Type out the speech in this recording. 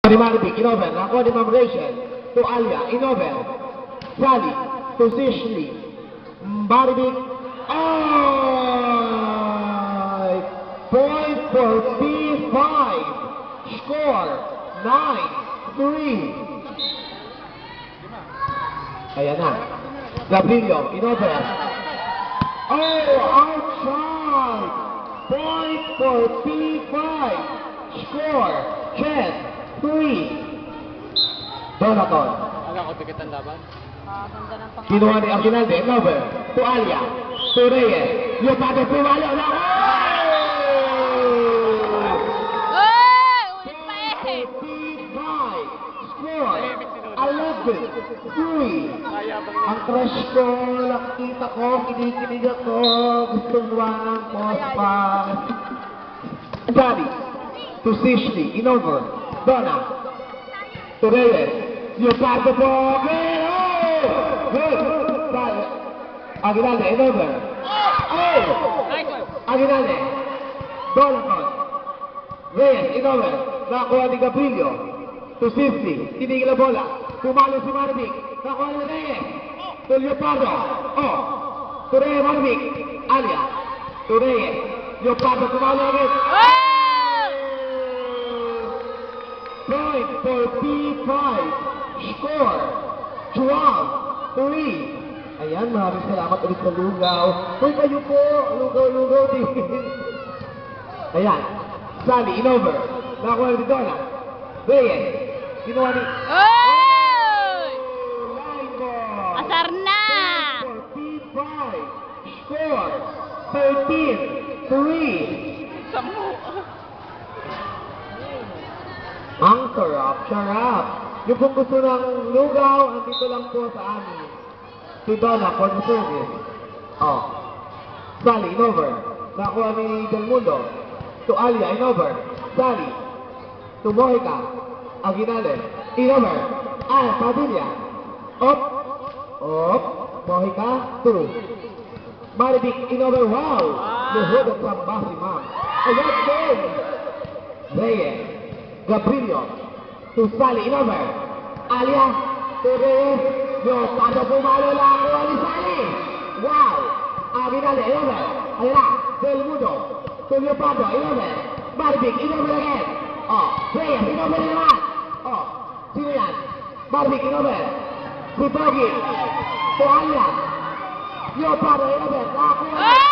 Ni Marvick, inover. Nakuha ni Ma'am Rachel. To Alia, inover. Sally, to Sishley. Marvick. Ay! Point for P5. Score 9-3. Ayan na. Gabrilio, inover. Oh, outside. Point for P5. Score 10-3. Donaton. Aga ko tikit ang laban. Kinuha ni Aguinalde, inover. To Alia. To Reyes. Yung pato pumalo na. P5. Score 11-3. Ang crush ko, nakita ko, kinikinig ako, gusto mo ng post-pass. Daddy, to Sishley, inover. Donna, to Reyes. Yung pato po, Aguinalde, inover. Oh! Aguinalde, Donaton. Reyes, inover. Nakuha ni Gabrilio. To Sishley, tinigil ang bola. Pumalo si Marvick. Nakuha ni Reyes. To Leopardo. Oh! To Reyes, Marvick. Alia. To Reyes. Leopardo, pumalo agad. Point for P5. Score 12-3. Ayan, maraming salamat ulit sa lugaw. Hoy, kayo po. Lugaw-lugaw din. Ayan. Sally, inover. Nakuha ni Donna. Reyes. Kinuha ni... Line ball. Asar na! Point for P5. Score 13-3. Ang sarap. Yung kung gusto ng lugaw, andito lang po sa amin. Si Donna for the service. Oh. Sally, inover. Nakuha ni Del Mundo. To Alia, inover. Sally. To Mojica. Aguinalde. Inover. Padilla. Up. Mojica. Through. Marvick, inover. Wow. Luhod at samba si Ma'am. Ayan din. Reyes. Gabrilio. To Sally, inover. Alia. To Reyes. Yung pato pumalo lang ko ni Sally. Wow. Aguinalde, inover. Ayan na. Del Mundo. To Leopardo, inover. Marvick, inover again. Oh. Reyes, inover naman. Oh. Sino yan? Marvick, inover. Si Pogi. To Alia. Leopardo, inover. Nakuha.